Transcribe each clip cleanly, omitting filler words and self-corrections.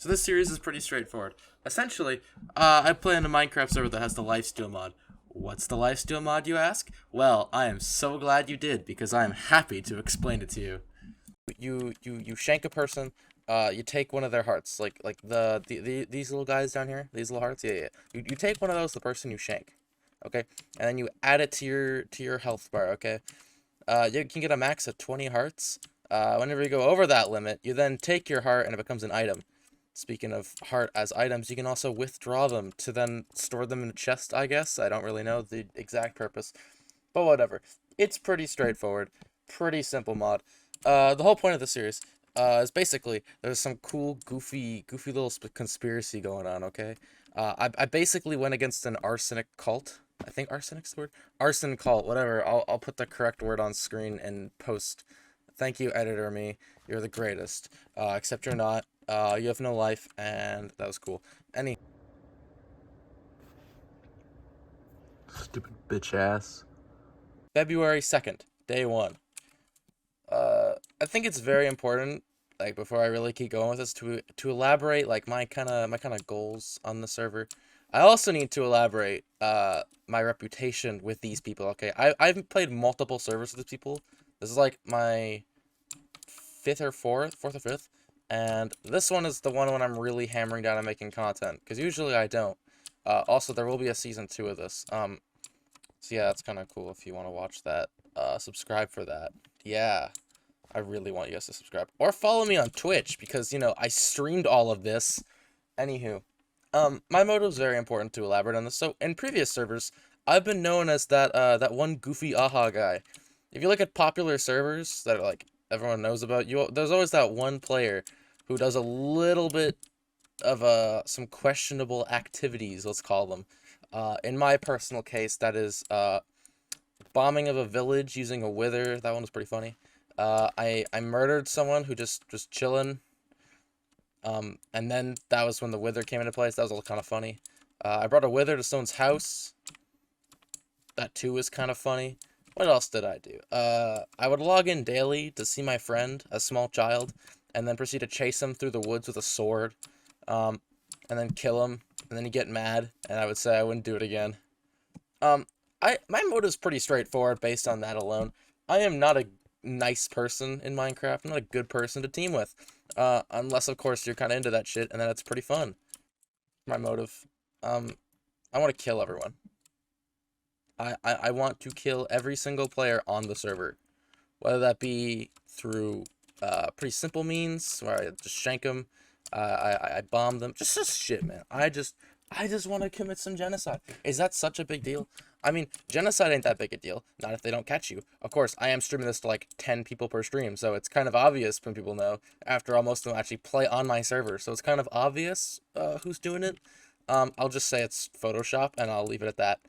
So this series is pretty straightforward. Essentially, I play in a Minecraft server that has the Lifesteal mod. What's the Lifesteal mod, you ask? Well, I am so glad you did, because I am happy to explain it to you. You shank a person, you take one of their hearts, like these little guys down here, these little hearts, yeah. You take one of those, the person you shank, okay? And then you add it to your health bar, okay? You can get a max of 20 hearts. Whenever you go over that limit, you then take your heart and it becomes an item. Speaking of heart as items, you can also withdraw them to then store them in a chest, I guess. I don't really know the exact purpose, but whatever. It's pretty straightforward, pretty simple mod. The whole point of the series is basically there's some cool, goofy little conspiracy going on, okay? I basically went against an arsenic cult. I think arsenic's the word? Arson cult, whatever. I'll put the correct word on screen and post. Thank you, editor me. You're the greatest. Except you're not. You have no life, and that was cool. Stupid bitch ass. February 2nd, day 1. I think it's very important, like, before I really keep going with this, to elaborate, like, my kind of goals on the server. I also need to elaborate, my reputation with these people, okay? I've played multiple servers with these people. This is, like, my fourth or fifth, and this one is the one when I'm really hammering down on making content, because usually I don't. Also, there will be a season 2 of this, so yeah, that's kind of cool if you want to watch that. Subscribe for that. Yeah, I really want you guys to subscribe. Or follow me on Twitch, because, you know, I streamed all of this. Anywho, my motive is very important to elaborate on this. So, in previous servers, I've been known as that one goofy aha guy. If you look at popular servers that are, like, everyone knows about, there's always that one player who does a little bit of some questionable activities, let's call them. In my personal case, that is bombing of a village using a wither. That one was pretty funny. I murdered someone who just was chilling. And then that was when the wither came into place. That was all kind of funny. I brought a wither to someone's house. That too is kind of funny. What else did I do? I would log in daily to see my friend, a small child, and then proceed to chase him through the woods with a sword, and then kill him, and then he'd get mad, and I would say I wouldn't do it again. My motive's pretty straightforward based on that alone. I am not a nice person in Minecraft. I'm not a good person to team with, unless, of course, you're kind of into that shit, and then it's pretty fun. My motive. I want to kill everyone. I want to kill every single player on the server, whether that be through pretty simple means where I just shank them, I bomb them, just shit, man. I just want to commit some genocide. Is that such a big deal? I mean, genocide ain't that big a deal, not if they don't catch you. Of course, I am streaming this to like 10 people per stream, so it's kind of obvious when people know. After all, most of them actually play on my server, so it's kind of obvious who's doing it. I'll just say it's Photoshop, and I'll leave it at that.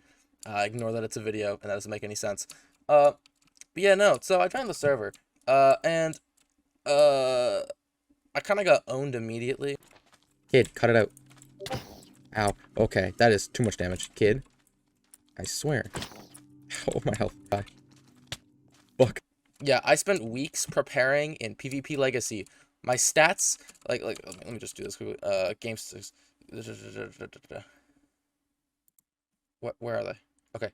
Ignore that it's a video, and that doesn't make any sense. But yeah, no, so I joined the server, and I kind of got owned immediately. Kid, cut it out. Ow, okay, that is too much damage. Kid, I swear. Oh, my health. Bye. Fuck. Yeah, I spent weeks preparing in PvP Legacy. My stats, like, let me just do this quickly. Game statistics. Where are they? Okay.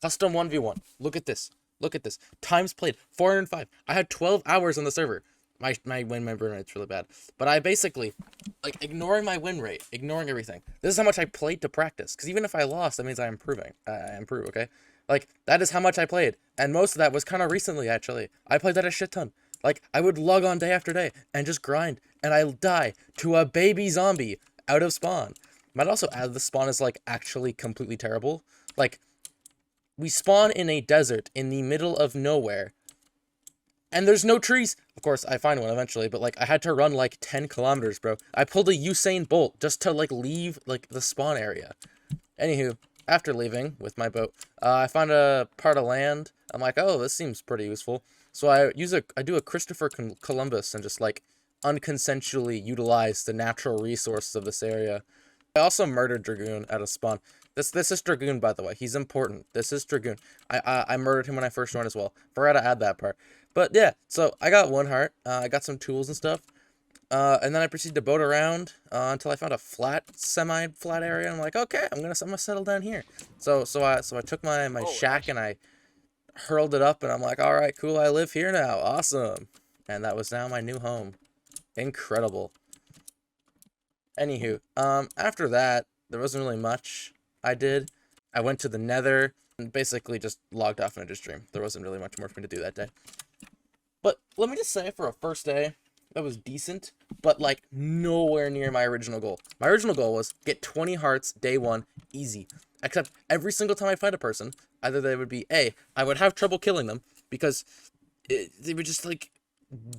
Custom 1v1. Look at this. Look at this. Times played 405. I had 12 hours on the server. My win rate's really bad. But I basically, like, ignoring my win rate, ignoring everything. This is how much I played to practice. Because even if I lost, that means I'm improving. I improve, okay? Like, that is how much I played. And most of that was kind of recently, actually. I played that a shit ton. Like, I would log on day after day and just grind. And I'll die to a baby zombie out of spawn. Might also add the spawn is, like, actually completely terrible. Like, we spawn in a desert in the middle of nowhere. And there's no trees. Of course, I find one eventually, but, like, I had to run, like, 10 kilometers, bro. I pulled a Usain Bolt just to, like, leave, like, the spawn area. Anywho, after leaving with my boat, I found a part of land. I'm like, oh, this seems pretty useful. So I do a Christopher Columbus and just, like, unconsensually utilize the natural resources of this area. I also murdered Dragoon at a spawn. This is Dragoon, by the way. He's important. This is Dragoon. I murdered him when I first joined as well. Forgot to add that part. But yeah, so I got one heart. I got some tools and stuff. And then I proceeded to boat around until I found a semi-flat area. I'm like, okay, I'm gonna settle down here. So I took my shack and I hurled it up, and I'm like, all right, cool, I live here now, awesome. And that was now my new home. Incredible. Anywho, after that, there wasn't really much I did. I went to the Nether and basically just logged off into stream. There wasn't really much more for me to do that day. But let me just say, for a first day, that was decent, but like nowhere near my original goal. My original goal was get 20 hearts day 1, easy. Except every single time I fight a person, either they would be I would have trouble killing them because they would just like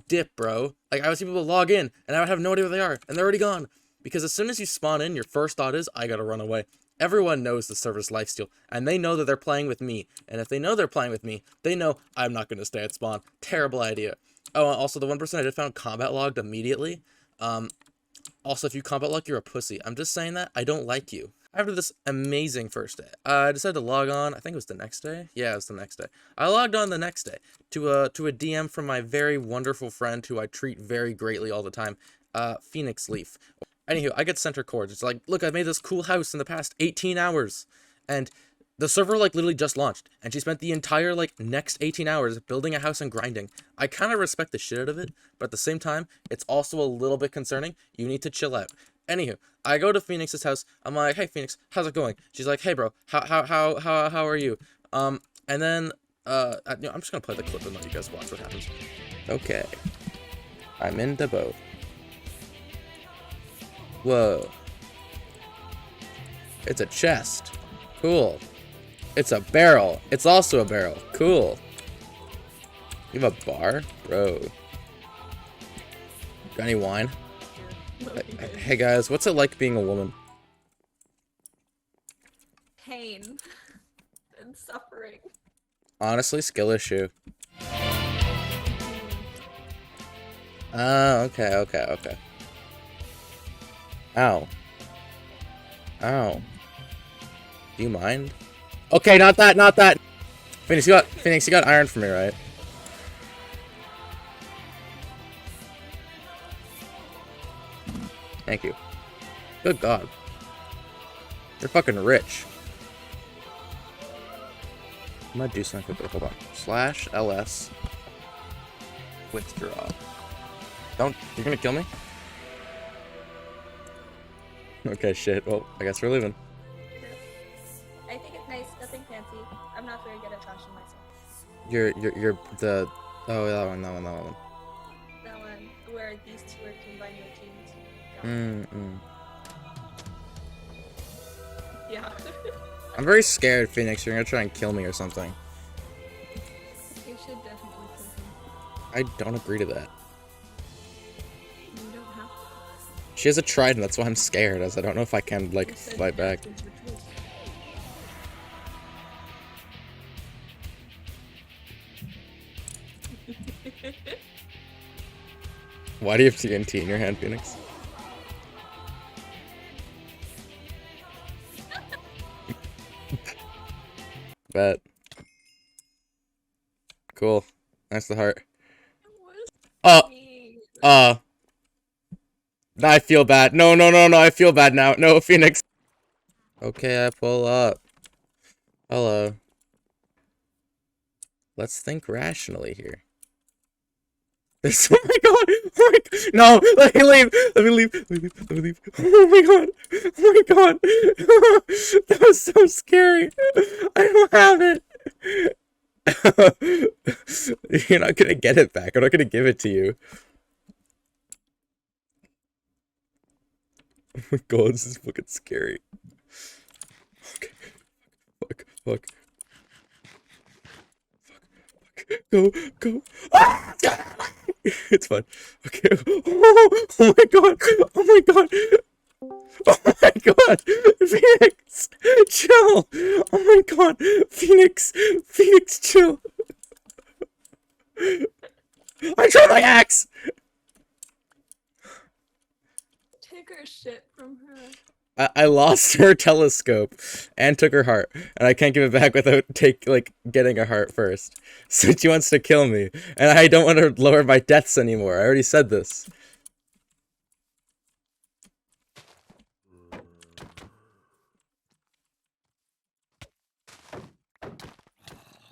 dip, bro. Like I would see people log in and I would have no idea where they are and they're already gone. Because as soon as you spawn in, your first thought is, I gotta run away. Everyone knows the server's lifesteal, and they know that they're playing with me. And if they know they're playing with me, they know I'm not gonna stay at spawn. Terrible idea. Oh, also the 1% I did found combat logged immediately. Also, if you combat log, you're a pussy. I'm just saying that. I don't like you. After this amazing first day, I decided to log on. I think it was the next day. Yeah, it was the next day. I logged on the next day to a DM from my very wonderful friend who I treat very greatly all the time, Phoenix Leaf. Anywho, I get center chords. It's like, look, I made this cool house in the past 18 hours. And the server, like, literally just launched. And she spent the entire, like, next 18 hours building a house and grinding. I kind of respect the shit out of it. But at the same time, it's also a little bit concerning. You need to chill out. Anywho, I go to Phoenix's house. I'm like, hey, Phoenix, how's it going? She's like, hey, bro, how are you? And then, I'm just gonna play the clip and let you guys watch what happens. Okay. I'm in Tubbo. Whoa. It's a chest. Cool. It's a barrel. It's also a barrel. Cool. You have a bar? Bro. Got any wine? Hey guys, what's it like being a woman? Pain. And suffering. Honestly, skill issue. Oh, okay. Ow. Ow. Do you mind? Okay, not that. Phoenix, you got iron for me, right? Thank you. Good God. You're fucking rich. I'm gonna do something quickly. Hold on. /ls. Withdraw. Don't. You're gonna kill me? Okay, shit. Well, I guess we're leaving. I think it's nice. Nothing fancy. I'm not very good at fashion myself. You're the. Oh, that one. That one, where these two are combined with jeans. Yeah. I'm very scared, Phoenix. You're gonna try and kill me or something. You should definitely kill him. I don't agree to that. You don't have to. She has a trident, that's why I'm scared, as I don't know if I can, like, fight back. Why do you have TNT in your hand, Phoenix? Bet. Cool. Nice the heart. I feel bad. No, I feel bad now. No, Phoenix. Okay, I pull up. Hello. Let's think rationally here. Oh my god! Oh my god! No! Let me leave! Let me leave! Oh my god! Oh my god! That was so scary! I don't have it! You're not gonna get it back. I'm not gonna give it to you. Oh my god, this is fucking scary. Okay. Fuck. Go. Ah! It's fine. Okay. Oh my god. Phoenix, chill. Oh my god. Phoenix, chill. I dropped my axe. Take her shit from her. I lost her telescope and took her heart, and I can't give it back without getting a heart first. So she wants to kill me, and I don't want to lower my deaths anymore. I already said this.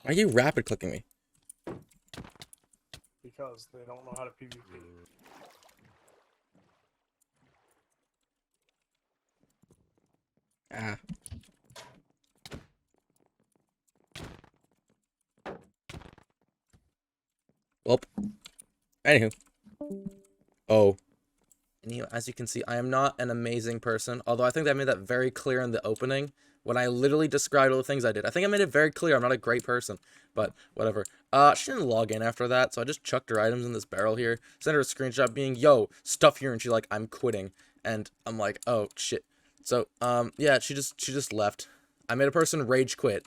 Why are you rapid clicking me? Because they don't know how to PvP. Ah. Well, anywho. Oh. And as you can see, I am not an amazing person, although I think I made that very clear in the opening when I literally described all the things I did. I think I made it very clear I'm not a great person, but whatever. She didn't log in after that, so I just chucked her items in this barrel here, sent her a screenshot being, yo, stuff here, and she's like, I'm quitting, and I'm like, oh, shit. So, yeah, she just left. I made a person rage quit.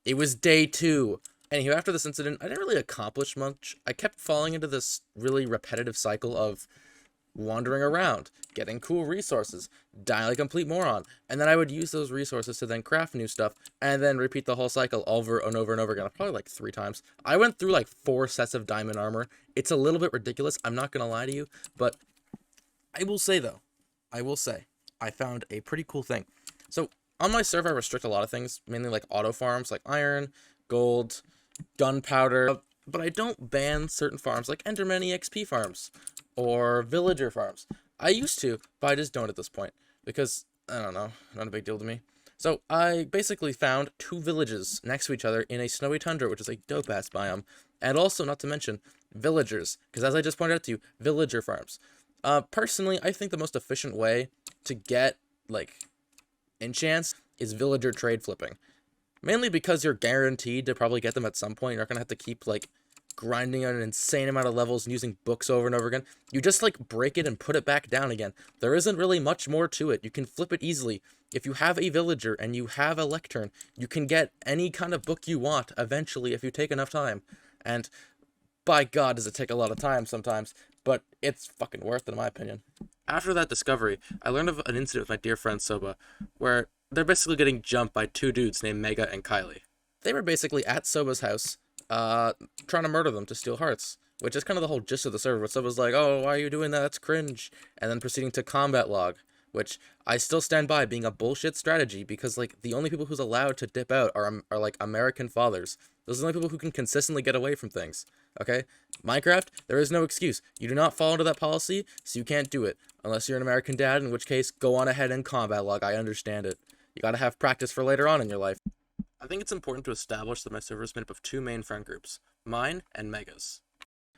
It was day 2. Anywho, after this incident, I didn't really accomplish much. I kept falling into this really repetitive cycle of wandering around, getting cool resources, dying like a complete moron, and then I would use those resources to then craft new stuff, and then repeat the whole cycle over and over and over again, probably like 3 times. I went through like 4 sets of diamond armor. It's a little bit ridiculous, I'm not gonna lie to you, but I will say though, I found a pretty cool thing. So, on my server I restrict a lot of things, mainly like auto farms, like iron, gold, gunpowder, but I don't ban certain farms like Enderman EXP farms or villager farms. I used to, but I just don't at this point because I don't know, not a big deal to me. So I basically found 2 villages next to each other in a snowy tundra, which is a dope ass biome, and also not to mention villagers, because as I just pointed out to you, villager farms. Personally, I think the most efficient way to get like enchants is villager trade flipping. Mainly because you're guaranteed to probably get them at some point. You're not gonna have to keep like grinding on an insane amount of levels and using books over and over again. You just like break it and put it back down again. There isn't really much more to it. You can flip it easily. If you have a villager and you have a lectern, you can get any kind of book you want eventually if you take enough time. And by God, does it take a lot of time sometimes, but it's fucking worth it in my opinion. After that discovery, I learned of an incident with my dear friend Soba, where they're basically getting jumped by 2 dudes named Mega and Kylie. They were basically at Soba's house, trying to murder them to steal hearts, which is kind of the whole gist of the server. But Soba's like, oh, why are you doing that? That's cringe. And then proceeding to combat log, which I still stand by being a bullshit strategy because, like, the only people who's allowed to dip out are like, American fathers. Those are the only people who can consistently get away from things, okay? Minecraft, there is no excuse. You do not fall into that policy, so you can't do it. Unless you're an American dad, in which case, go on ahead and combat log. I understand it. You gotta have practice for later on in your life. I think it's important to establish that my server is made up of 2 main friend groups, mine and Mega's,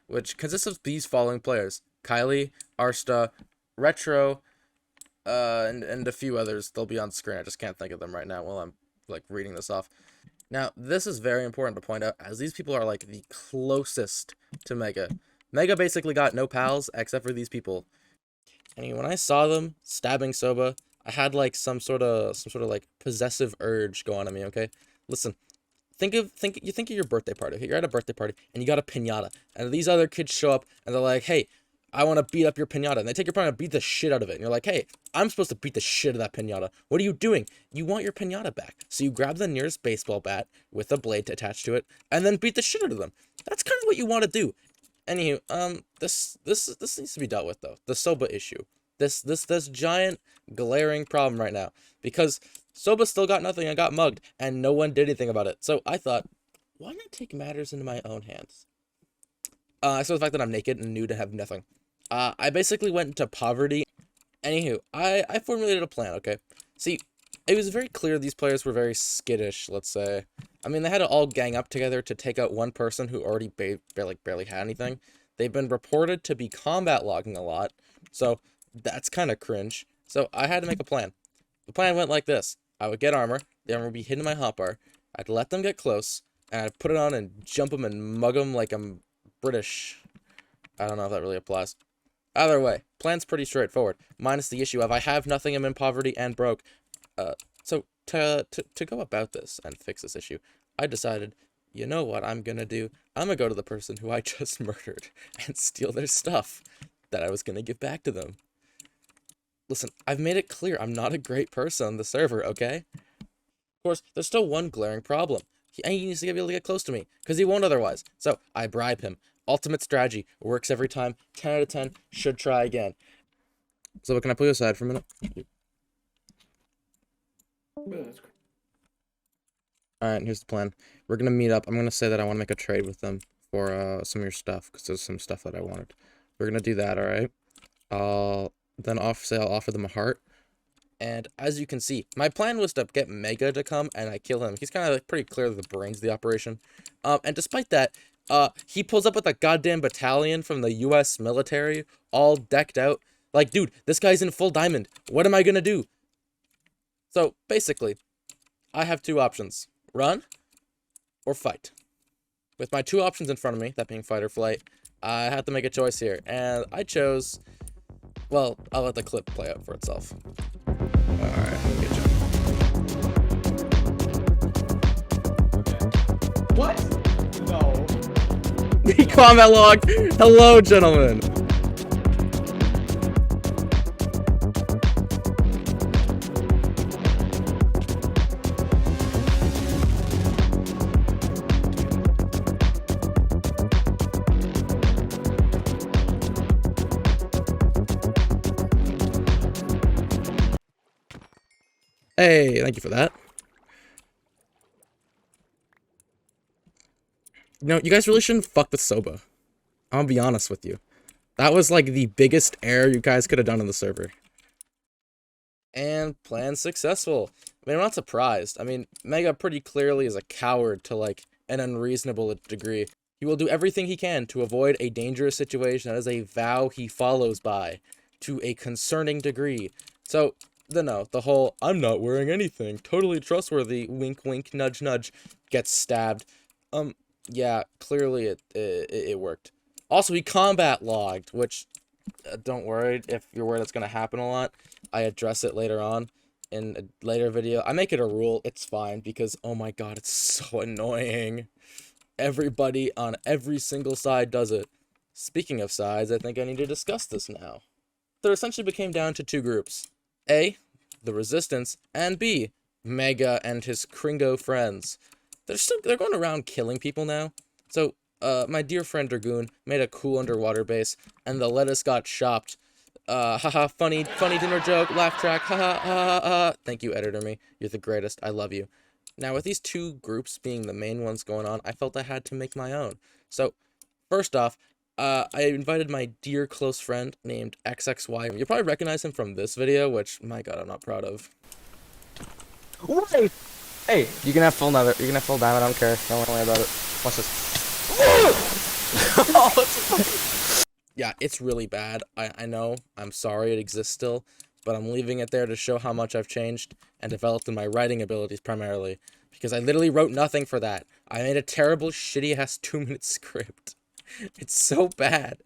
which consists of these following players: Kylie, Arsta, Retro, and a few others. They'll be on screen. I just can't think of them right now while I'm like reading this off. Now, this is very important to point out, as these people are like the closest to Mega. Mega basically got no pals except for these people. And when I saw them stabbing Soba, I had like some sort of like possessive urge go on in me, okay? Listen, think of your birthday party. Okay? You're at a birthday party and you got a piñata, and these other kids show up and they're like, "Hey, I want to beat up your piñata." And they take your piñata and beat the shit out of it. And you're like, "Hey, I'm supposed to beat the shit out of that piñata. What are you doing?" You want your piñata back. So you grab the nearest baseball bat with a blade attached to it and then beat the shit out of them. That's kind of what you want to do. Anywho, this needs to be dealt with though. The Soba issue. This giant glaring problem right now, because Soba still got nothing and got mugged, and no one did anything about it. So I thought, why not take matters into my own hands? I saw the fact that I'm naked and nude and have nothing. I basically went into poverty. Anywho, I formulated a plan, okay? See, it was very clear these players were very skittish, let's say. I mean, they had to all gang up together to take out one person who already barely had anything. They've been reported to be combat logging a lot, so that's kind of cringe. So I had to make a plan. The plan went like this. I would get armor. The armor would be hidden in my hotbar. I'd let them get close, and I'd put it on and jump them and mug them like I'm British. I don't know if that really applies. Either way, plan's pretty straightforward. Minus the issue of I have nothing, I'm in poverty and broke. So to go about this and fix this issue, I decided, you know what I'm gonna do? I'm gonna go to the person who I just murdered and steal their stuff that I was gonna give back to them. Listen, I've made it clear I'm not a great person on the server, okay? Of course, there's still one glaring problem. He needs to be able to get close to me, because he won't otherwise. So, I bribe him. Ultimate strategy. Works every time. 10 out of 10. Should try again. So, can I pull you aside for a minute? Alright, here's the plan. We're gonna meet up. I'm gonna say that I want to make a trade with them for some of your stuff, because there's some stuff that I wanted. We're gonna do that, alright? Then I'll offer them a heart. And as you can see, my plan was to get Mega to come and I kill him. He's kind of like pretty clearly the brains of the operation. And despite that, he pulls up with a goddamn battalion from the US military, all decked out. Like, dude, this guy's in full diamond. What am I gonna do? So, basically, I have two options. Run or fight. With my two options in front of me, that being fight or flight, I had to make a choice here. And I chose... Well, I'll let the clip play out for itself. Alright, good job. What? No. Combat log! Hello, gentlemen! Hey, thank you for that. You guys really shouldn't fuck with Soba. I'm gonna be honest with you. That was like the biggest error you guys could have done on the server. And plan successful. I mean, I'm not surprised. I mean, Mega pretty clearly is a coward to like an unreasonable degree. He will do everything he can to avoid a dangerous situation. That is a vow he follows by to a concerning degree. So, the whole, I'm not wearing anything, totally trustworthy, wink wink, nudge nudge, gets stabbed. Yeah, clearly it worked. Also, he combat logged, which, don't worry if you're worried it's gonna happen a lot. I address it later on in a later video. I make it a rule, it's fine, because, oh my god, it's so annoying. Everybody on every single side does it. Speaking of sides, I think I need to discuss this now. There essentially became down to two groups. A, the Resistance, and B, Mega and his Kringo friends. They're going around killing people now. So, my dear friend Dragoon made a cool underwater base, and the lettuce got chopped. Haha, funny dinner joke, laugh track, haha, ha ha. Thank you, editor me. You're the greatest. I love you. Now, with these two groups being the main ones going on, I felt I had to make my own. So, first off, I invited my dear close friend named XXY. You'll probably recognize him from this video, which, my god, I'm not proud of. Wait! Hey, you can have full diamond. You can have full diamond. I don't care. Don't worry about it. Watch this. Oh, yeah, it's really bad. I know. I'm sorry it exists still, but I'm leaving it there to show how much I've changed and developed in my writing abilities primarily, because I literally wrote nothing for that. I made a terrible, shitty-ass 2-minute script. It's so bad.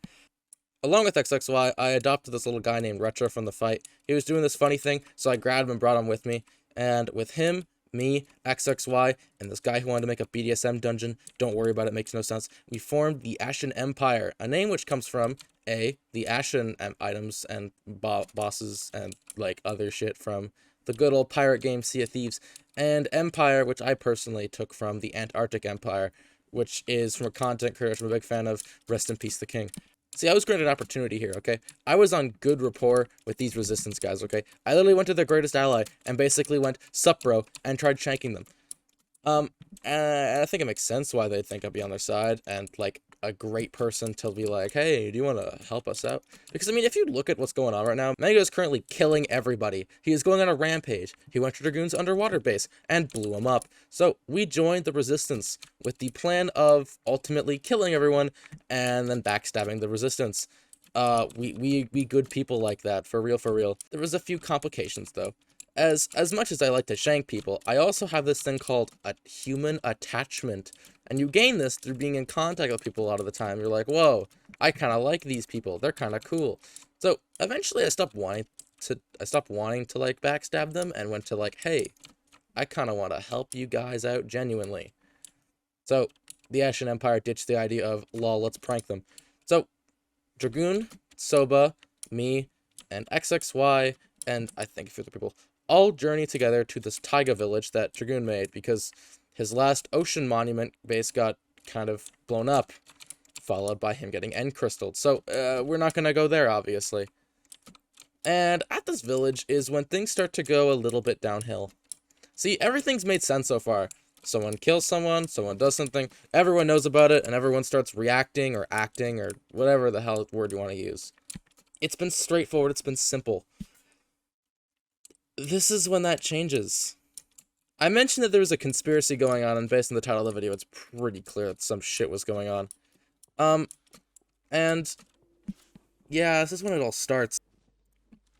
Along with XXY, I adopted this little guy named Retro from the fight. He was doing this funny thing, so I grabbed him and brought him with me. And with him, me, XXY, and this guy who wanted to make a BDSM dungeon, don't worry about it, makes no sense, we formed the Ashen Empire, a name which comes from, A, the Ashen items and bosses and, like, other shit from the good old pirate game Sea of Thieves, and Empire, which I personally took from the Antarctic Empire, which is from a content creator I'm a big fan of, rest in peace the king. See, I was granted an opportunity here, okay? I was on good rapport with these Resistance guys, okay? I literally went to their greatest ally and basically went, sup bro, and tried shanking them. And I think it makes sense why they think I'd be on their side, and, like, a great person to be like, hey, do you want to help us out? Because, I mean, if you look at what's going on right now, Mega is currently killing everybody. He is going on a rampage. He went to Dragoon's underwater base and blew him up. So, we joined the Resistance with the plan of ultimately killing everyone and then backstabbing the Resistance. We good people like that, for real, for real. There was a few complications, though. As much as I like to shank people, I also have this thing called a human attachment. And you gain this through being in contact with people a lot of the time. You're like, whoa, I kind of like these people. They're kind of cool. So eventually I stopped wanting to like backstab them and went to like, hey, I kind of want to help you guys out genuinely. So the Ashen Empire ditched the idea of, lol, let's prank them. So Dragoon, Soba, me, and XXY, and I think a few other people, all journey together to this taiga village that Dragoon made because his last ocean monument base got kind of blown up, followed by him getting end crystalled. So, we're not gonna go there, obviously. And at this village is when things start to go a little bit downhill. See, everything's made sense so far. Someone kills someone, someone does something, everyone knows about it, and everyone starts reacting or acting or whatever the hell word you want to use. It's been straightforward, it's been simple. This is when that changes. I mentioned that there was a conspiracy going on, and based on the title of the video, it's pretty clear that some shit was going on. And yeah, this is when it all starts.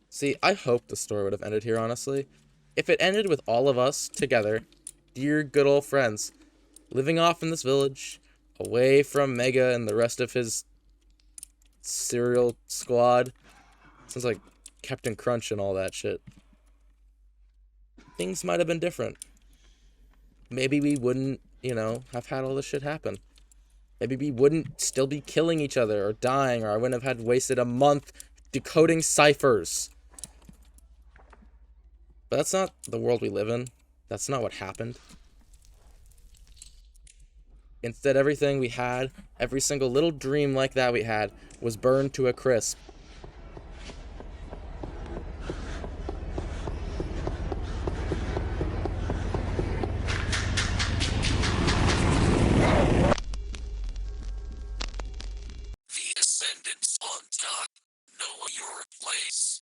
See, I hope the story would have ended here, honestly. If it ended with all of us together, dear good old friends, living off in this village, away from Mega and the rest of his cereal squad. Sounds like Captain Crunch and all that shit. Things might have been different. Maybe we wouldn't, you know, have had all this shit happen. Maybe we wouldn't still be killing each other or dying, or I wouldn't have had wasted a month decoding ciphers. But that's not the world we live in. That's not what happened. Instead, everything we had, every single little dream like that we had, was burned to a crisp. The descendants on top know your place.